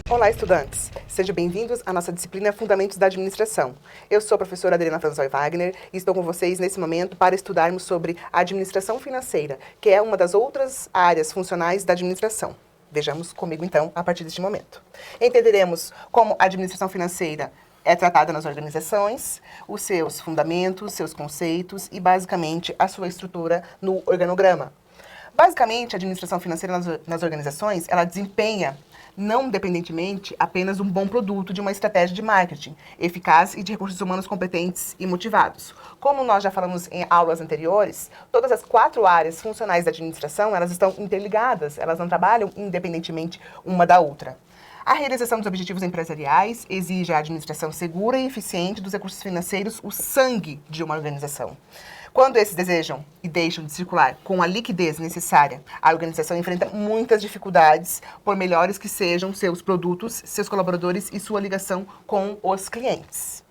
Olá, estudantes! Sejam bem-vindos à nossa disciplina Fundamentos da Administração. Eu sou a professora Adriana Franzoy Wagner e estou com vocês nesse momento para estudarmos sobre a administração financeira, que é uma das outras áreas funcionais da administração. Vejamos comigo, então, a partir deste momento. Entenderemos como a administração financeira é tratada nas organizações, os seus fundamentos, seus conceitos e, basicamente, a sua estrutura no organograma. Basicamente, a administração financeira nas organizações, ela desempenha não dependentemente apenas um bom produto de uma estratégia de marketing eficaz e de recursos humanos competentes e motivados. Como nós já falamos em aulas anteriores, todas as 4 áreas funcionais da administração, elas estão interligadas, elas não trabalham independentemente uma da outra. A realização dos objetivos empresariais exige a administração segura e eficiente dos recursos financeiros, o sangue de uma organização. Quando esses desejam e deixam de circular com a liquidez necessária, a organização enfrenta muitas dificuldades, por melhores que sejam seus produtos, seus colaboradores e sua ligação com os clientes.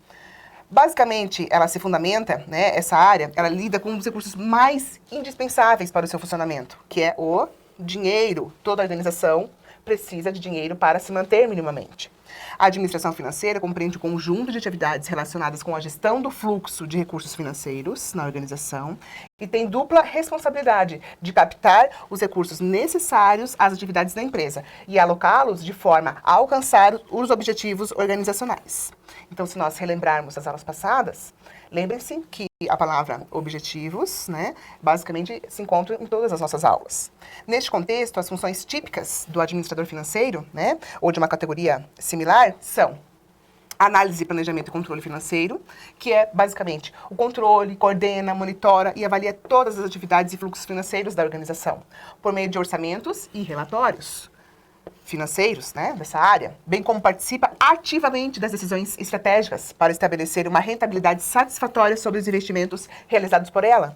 Basicamente, ela se fundamenta, essa área, ela lida com um dos recursos mais indispensáveis para o seu funcionamento, que é o dinheiro. Toda organização precisa de dinheiro para se manter minimamente. A administração financeira compreende um conjunto de atividades relacionadas com a gestão do fluxo de recursos financeiros na organização e tem dupla responsabilidade de captar os recursos necessários às atividades da empresa e alocá-los de forma a alcançar os objetivos organizacionais. Então, se nós relembrarmos as aulas passadas, lembrem-se que a palavra objetivos, basicamente se encontra em todas as nossas aulas. Neste contexto, as funções típicas do administrador financeiro, ou de uma categoria similar, são análise, planejamento e controle financeiro, que é basicamente o controle, coordena, monitora e avalia todas as atividades e fluxos financeiros da organização, por meio de orçamentos e relatórios financeiros, dessa área, bem como participa ativamente das decisões estratégicas para estabelecer uma rentabilidade satisfatória sobre os investimentos realizados por ela.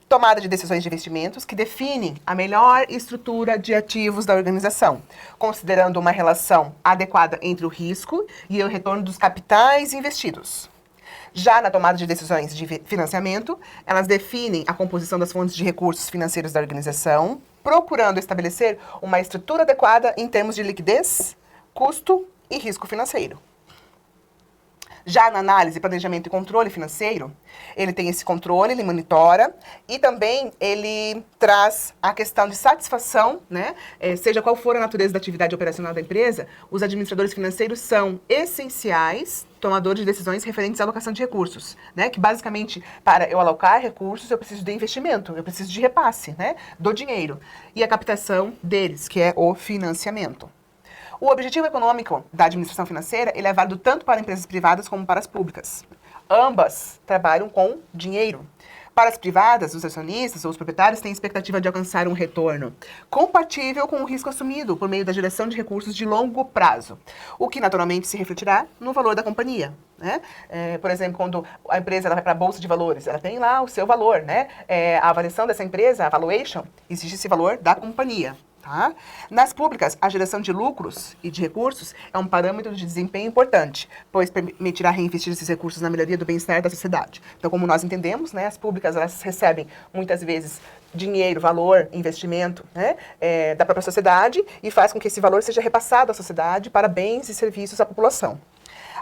Tomada de decisões de investimentos que definem a melhor estrutura de ativos da organização, considerando uma relação adequada entre o risco e o retorno dos capitais investidos. Já na tomada de decisões de financiamento, elas definem a composição das fontes de recursos financeiros da organização, procurando estabelecer uma estrutura adequada em termos de liquidez, custo e risco financeiro. Já na análise, planejamento e controle financeiro, ele tem esse controle, ele monitora e também ele traz a questão de satisfação, seja qual for a natureza da atividade operacional da empresa, os administradores financeiros são essenciais, tomadores de decisões referentes à alocação de recursos, que basicamente, para eu alocar recursos, eu preciso de investimento, eu preciso de repasse, do dinheiro, e a captação deles, que é o financiamento. O objetivo econômico da administração financeira ele é válido tanto para empresas privadas como para as públicas. Ambas trabalham com dinheiro. Para as privadas, os acionistas ou os proprietários têm expectativa de alcançar um retorno compatível com o risco assumido por meio da geração de recursos de longo prazo, o que naturalmente se refletirá no valor da companhia. Por exemplo, quando a empresa ela vai para a Bolsa de Valores, ela tem lá o seu valor. A avaliação dessa empresa, a valuation, existe esse valor da companhia. Nas públicas, a geração de lucros e de recursos é um parâmetro de desempenho importante, pois permitirá reinvestir esses recursos na melhoria do bem-estar da sociedade. Então, como nós entendemos, as públicas elas recebem muitas vezes dinheiro, valor, investimento da própria sociedade e faz com que esse valor seja repassado à sociedade para bens e serviços à população.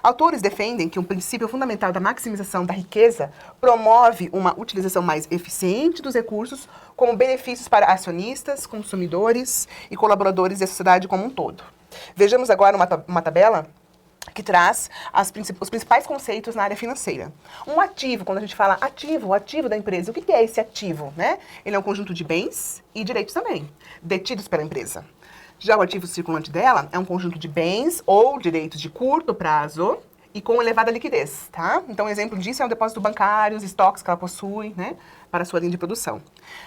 Autores defendem que um princípio fundamental da maximização da riqueza promove uma utilização mais eficiente dos recursos como benefícios para acionistas, consumidores e colaboradores da sociedade como um todo. Vejamos agora uma tabela que traz os principais conceitos na área financeira. Um ativo, quando a gente fala ativo, o ativo da empresa, o que é esse ativo? Ele é um conjunto de bens e direitos também, detidos pela empresa. Já o ativo circulante dela é um conjunto de bens ou direitos de curto prazo e com elevada liquidez, Então, um exemplo disso é o depósito bancário, os estoques que ela possui, para a sua linha de produção.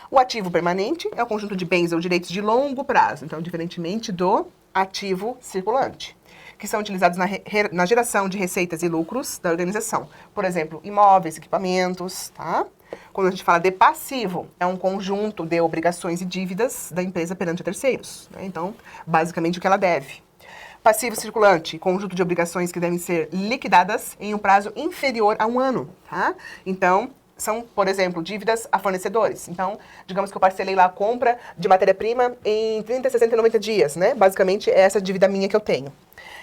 O ativo permanente é o conjunto de bens ou direitos de longo prazo, então, diferentemente do ativo circulante, que são utilizados na geração de receitas e lucros da organização. Por exemplo, imóveis, equipamentos, Quando a gente fala de passivo, é um conjunto de obrigações e dívidas da empresa perante terceiros. Então, basicamente, o que ela deve. Passivo circulante, conjunto de obrigações que devem ser liquidadas em um prazo inferior a 1 ano. Então, são, por exemplo, dívidas a fornecedores. Então, digamos que eu parcelei lá a compra de matéria-prima em 30, 60 e 90 dias, Basicamente, é essa dívida minha que eu tenho.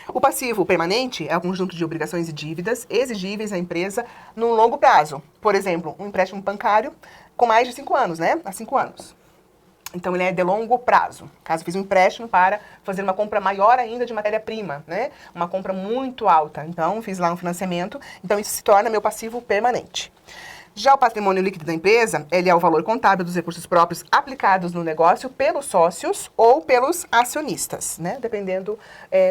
O passivo permanente é o conjunto de obrigações e dívidas exigíveis à empresa no longo prazo. Por exemplo, um empréstimo bancário com mais de 5 anos, né? Há 5 anos. Então, ele é de longo prazo. Caso eu fiz um empréstimo para fazer uma compra maior ainda de matéria-prima, né? Uma compra muito alta. Então, fiz lá um financiamento. Então, isso se torna meu passivo permanente. Já o patrimônio líquido da empresa, ele é o valor contábil dos recursos próprios aplicados no negócio pelos sócios ou pelos acionistas, né? Dependendo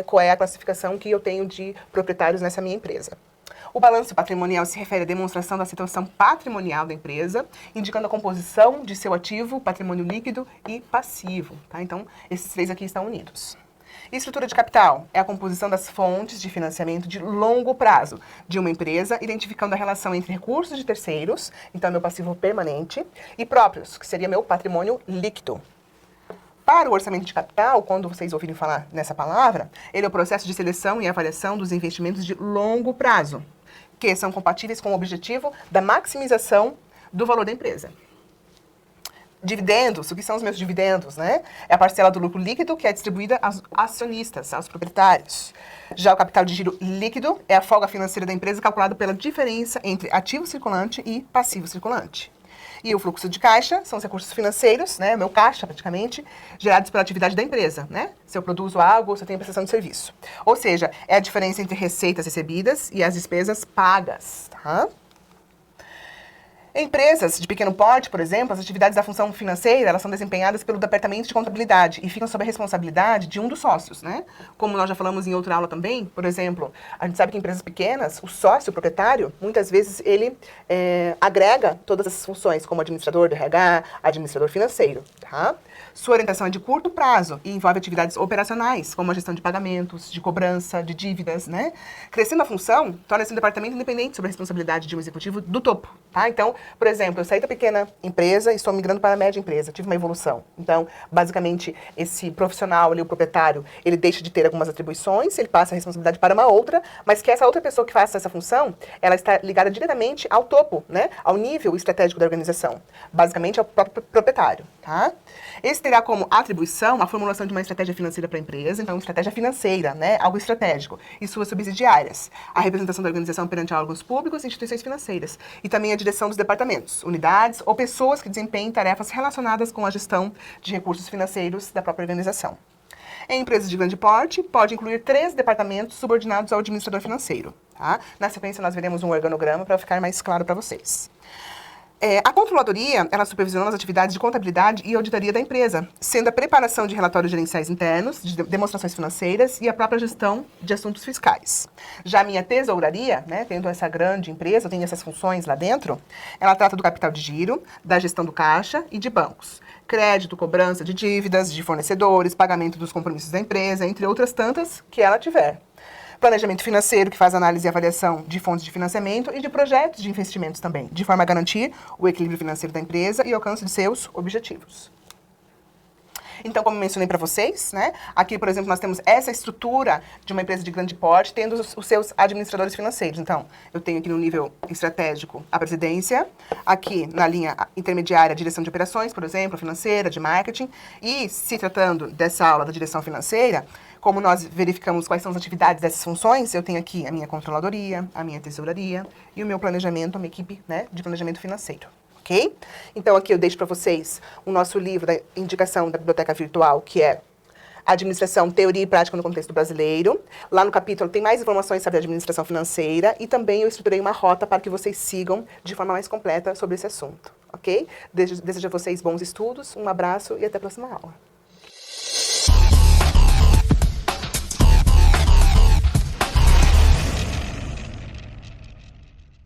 qual é a classificação que eu tenho de proprietários nessa minha empresa. O balanço patrimonial se refere à demonstração da situação patrimonial da empresa, indicando a composição de seu ativo, patrimônio líquido e passivo. Tá? Então, esses três aqui estão unidos. E estrutura de capital é a composição das fontes de financiamento de longo prazo de uma empresa, identificando a relação entre recursos de terceiros, então meu passivo permanente, e próprios, que seria meu patrimônio líquido. Para o orçamento de capital, quando vocês ouvirem falar nessa palavra, ele é o processo de seleção e avaliação dos investimentos de longo prazo, que são compatíveis com o objetivo da maximização do valor da empresa. Dividendos, o que são os meus dividendos, né? É a parcela do lucro líquido que é distribuída aos acionistas, aos proprietários. Já o capital de giro líquido é a folga financeira da empresa calculada pela diferença entre ativo circulante e passivo circulante. E o fluxo de caixa são os recursos financeiros, né? Meu caixa, praticamente, gerados pela atividade da empresa, né? Se eu produzo algo, se eu tenho prestação de serviço. Ou seja, é a diferença entre receitas recebidas e as despesas pagas, tá? Em empresas de pequeno porte, por exemplo, as atividades da função financeira, elas são desempenhadas pelo departamento de contabilidade e ficam sob a responsabilidade de um dos sócios, né? Como nós já falamos em outra aula também, por exemplo, a gente sabe que em empresas pequenas, o sócio, o proprietário, muitas vezes ele agrega todas essas funções, como administrador do RH, administrador financeiro, tá? Sua orientação é de curto prazo e envolve atividades operacionais, como a gestão de pagamentos, de cobrança, de dívidas, né? Crescendo a função, torna-se um departamento independente sobre a responsabilidade de um executivo do topo, tá? Então, por exemplo, eu saí da pequena empresa e estou migrando para a média empresa, tive uma evolução. Então, basicamente, esse profissional ali, o proprietário, ele deixa de ter algumas atribuições, ele passa a responsabilidade para uma outra, mas que essa outra pessoa que faça essa função, ela está ligada diretamente ao topo, né? Ao nível estratégico da organização. Basicamente, ao próprio proprietário, tá? Esse terá como atribuição a formulação de uma estratégia financeira para a empresa, então, estratégia financeira, né? Algo estratégico, e suas subsidiárias. A representação da organização perante órgãos públicos e instituições financeiras. E também a direção dos departamentos, unidades ou pessoas que desempenhem tarefas relacionadas com a gestão de recursos financeiros da própria organização. Em empresas de grande porte, pode incluir 3 departamentos subordinados ao administrador financeiro. Tá? Na sequência, nós veremos um organograma para ficar mais claro para vocês. A controladoria, ela supervisiona as atividades de contabilidade e auditoria da empresa, sendo a preparação de relatórios gerenciais internos, de demonstrações financeiras e a própria gestão de assuntos fiscais. Já a minha tesouraria, né, tendo essa grande empresa, eu tenho essas funções lá dentro, ela trata do capital de giro, da gestão do caixa e de bancos. Crédito, cobrança de dívidas, de fornecedores, pagamento dos compromissos da empresa, entre outras tantas que ela tiver. Planejamento financeiro, que faz análise e avaliação de fontes de financiamento e de projetos de investimentos também, de forma a garantir o equilíbrio financeiro da empresa e o alcance de seus objetivos. Então, como mencionei para vocês, né, aqui, por exemplo, nós temos essa estrutura de uma empresa de grande porte, tendo os seus administradores financeiros. Então, eu tenho aqui no nível estratégico a presidência, aqui na linha intermediária a direção de operações, por exemplo, financeira, de marketing, e se tratando dessa aula da direção financeira, como nós verificamos quais são as atividades dessas funções, eu tenho aqui a minha controladoria, a minha tesouraria e o meu planejamento, a minha equipe, né, de planejamento financeiro. Ok? Então, aqui eu deixo para vocês o nosso livro da indicação da biblioteca virtual, que é Administração, Teoria e Prática no Contexto Brasileiro. Lá no capítulo tem mais informações sobre a administração financeira e também eu estruturei uma rota para que vocês sigam de forma mais completa sobre esse assunto. Ok? Desejo a vocês bons estudos, um abraço e até a próxima aula.